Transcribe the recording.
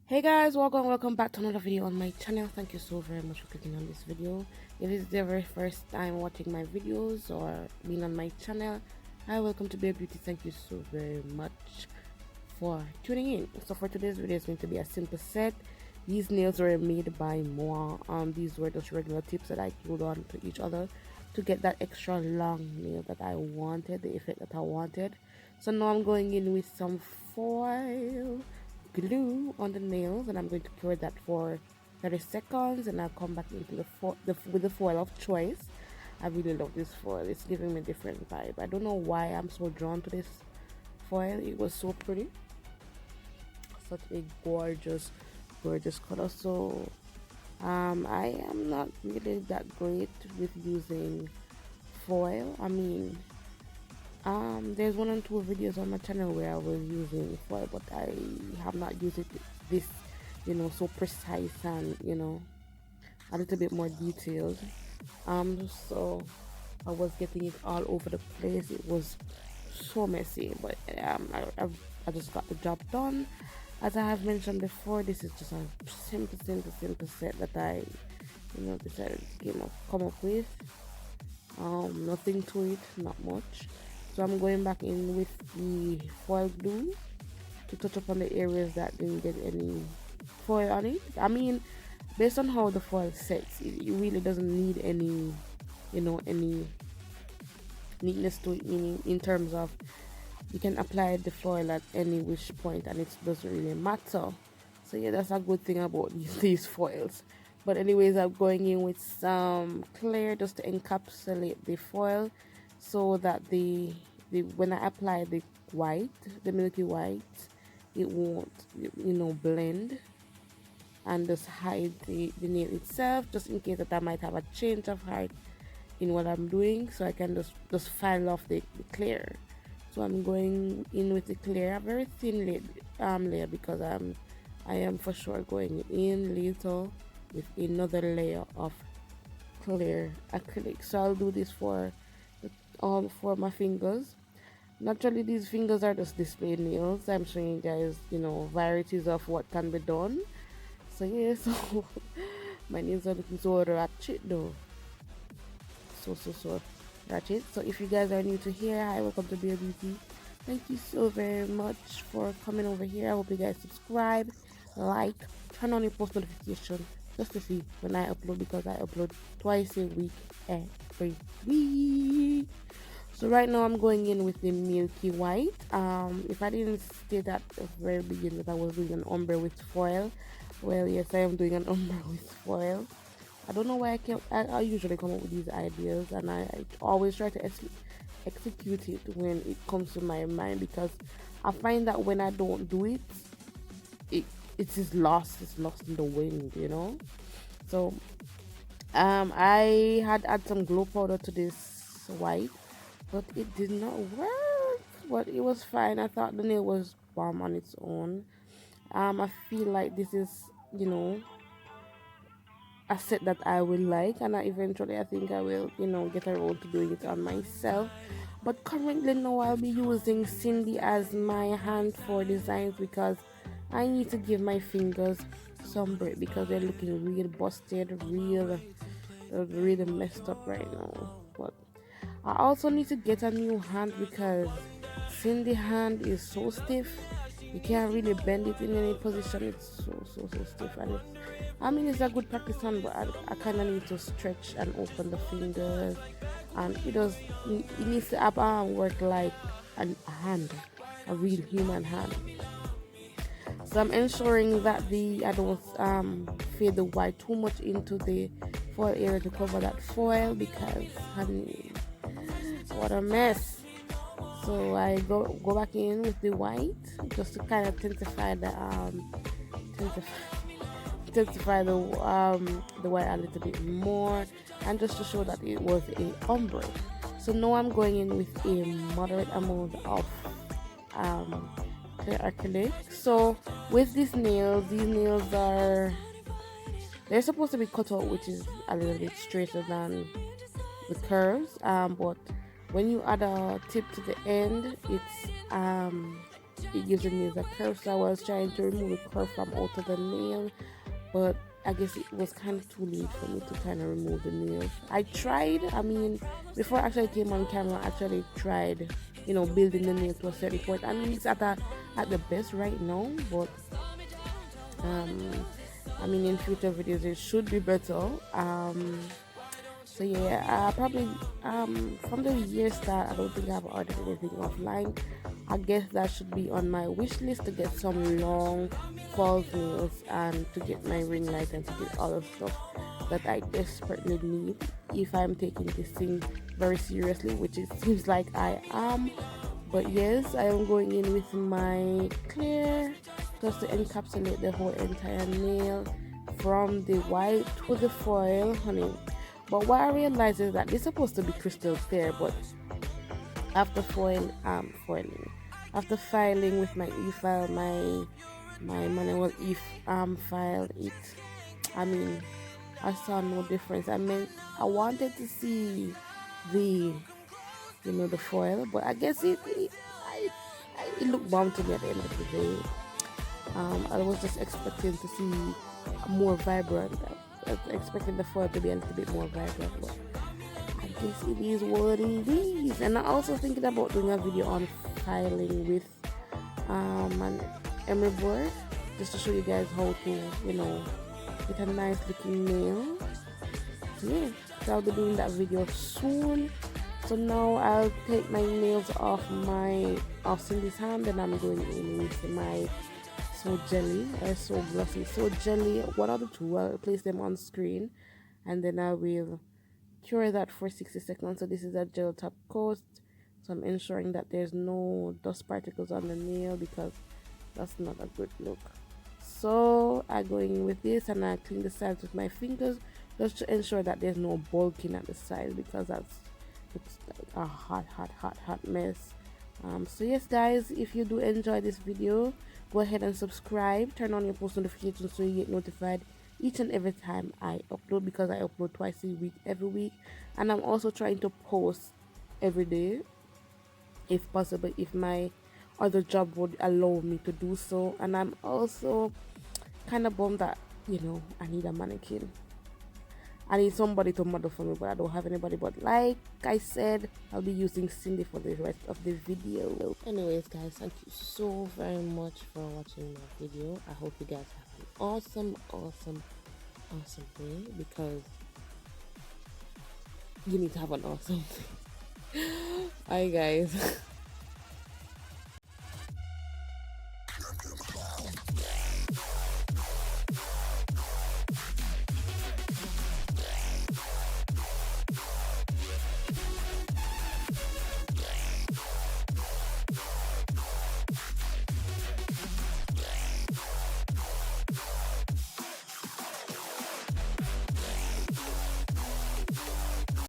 Hey guys, welcome back to another video on my channel. Thank you so very much for clicking on this video. If it's the very first time watching my videos or being on my channel, hi, welcome to Bare Beauty. Thank you so very much for tuning in. So for today's video, it's going to be a simple set. These nails were made by Waah. These were just regular tips that I glued on to each other to get that extra long nail that I wanted, the effect that I wanted. So now I'm going in with some foil glue on the nails, and I'm going to cure that for 30 seconds, and I'll come back into with the foil of choice. I really love this foil. It's giving me a different vibe. I don't know why I'm so drawn to this foil. It was so pretty, such a gorgeous color. So I am not really that great with using foil. I mean, there's one or two videos on my channel where I was using foil, but I have not used it this, so precise and a little bit more detailed. So I was getting it all over the place. It was so messy, but I just got the job done. As I have mentioned before, this is just a simple set that I, decided to come up with. Nothing to it, not much. So I'm going back in with the foil glue to touch up on the areas that didn't get any foil on it. I mean, based on how the foil sets, it really doesn't need any neatness to it, meaning in terms of you can apply the foil at any which point and it doesn't really matter. So yeah, that's a good thing about these foils. But anyways, I'm going in with some clear just to encapsulate the foil so that the when I apply the white, the milky white, it won't blend and just hide the nail itself, just in case that I might have a change of heart in what I'm doing, so I can just file off the clear. So I'm going in with the clear, a very thin layer, because I am for sure going in little with another layer of clear acrylic. So I'll do this for all for my fingers. Naturally, these fingers are just display nails. I'm showing you guys, varieties of what can be done. So yeah, so my nails are looking so ratchet though. So ratchet. So if you guys are new to here, hi, welcome to Bare Beauty. Thank you so very much for coming over here. I hope you guys subscribe, like, turn on your post notification just to see when I upload, because I upload twice a week every week. So right now I'm going in with the milky white. If I didn't state at the very beginning that I was doing an ombre with foil, well, yes, I am doing an ombre with foil. I don't know why I usually come up with these ideas, and I always try to execute it when it comes to my mind, because I find that when I don't do it, it is lost. It's lost in the wind. So I had add some glow powder to this white, but it did not work. But it was fine. I thought the nail was bomb on its own. I feel like this is a set that I will like, and eventually I think I will get around to doing it on myself. But currently now I'll be using Cindy as my hand for designs, because I need to give my fingers some break, because they're looking real busted, really messed up right now. But I also need to get a new hand, because Cindy hand is so stiff. You can't really bend it in any position. It's so stiff, and it's a good practice hand, but I kind of need to stretch and open the fingers, and it needs to work like a hand, a real human hand. So I'm ensuring that I don't fade the white too much into the foil area to cover that foil, because honey, what a mess. So I go back in with the white just to kind of intensify the white a little bit more, and just to show that it was a ombre. So now I'm going in with a moderate amount of clear acrylic. So with these nails they're supposed to be cut out, which is a little bit straighter than the curves, but when you add a tip to the end, it gives the nails a curve. So I was trying to remove the curve from out of the nail, but I guess it was kind of too late for me to kind of remove the nails. I tried, I mean, before I actually came on camera, I actually tried, you know, building the nails to a certain point. I mean, it's at the best right now, but um, I mean, in future videos it should be better. So yeah, probably from the year start, I don't think I've ordered anything offline. I guess that should be on my wish list to get some long false nails and to get my ring light and to get all the stuff that I desperately need if I'm taking this thing very seriously, which it seems like I am. But yes, I am going in with my clear just to encapsulate the whole entire nail from the white to the foil, honey. But what I realized is that it's supposed to be crystal clear, but after foiling, after filing with my e-file, my manual file, it, I mean, I saw no difference. I mean, I wanted to see the, you know, the foil, but I guess it looked bomb to me at the end of the day. I was just expecting to see more vibrant. I was expecting the foil to be a little bit more vibrant, but I guess it is what it is. And I'm also thinking about doing a video on filing with an emery board, just to show you guys how to, you know, get a nice looking nail. So yeah, so I'll be doing that video soon. So now I'll take my nails off Cindy's hand, and I'm going in with my So Jelly or So Glossy. So Jelly, one of the two, I'll place them on screen, and then I will cure that for 60 seconds. So this is a gel top coat, so I'm ensuring that there's no dust particles on the nail because that's not a good look. So I go in with this and I clean the sides with my fingers just to ensure that there's no bulking at the sides, because that's looks like a hot mess. So yes guys, if you do enjoy this video, go ahead and subscribe, turn on your post notifications so you get notified each and every time I upload, because I upload twice a week every week, and I'm also trying to post every day if possible, if my other job would allow me to do so. And I'm also kind of bummed that, you know, I need a mannequin. I need somebody to model for me, but I don't have anybody. But like I said, I'll be using Cindy for the rest of the video. Anyways guys, thank you so very much for watching my video. I hope you guys have an awesome day, because you need to have an awesome day. Bye guys.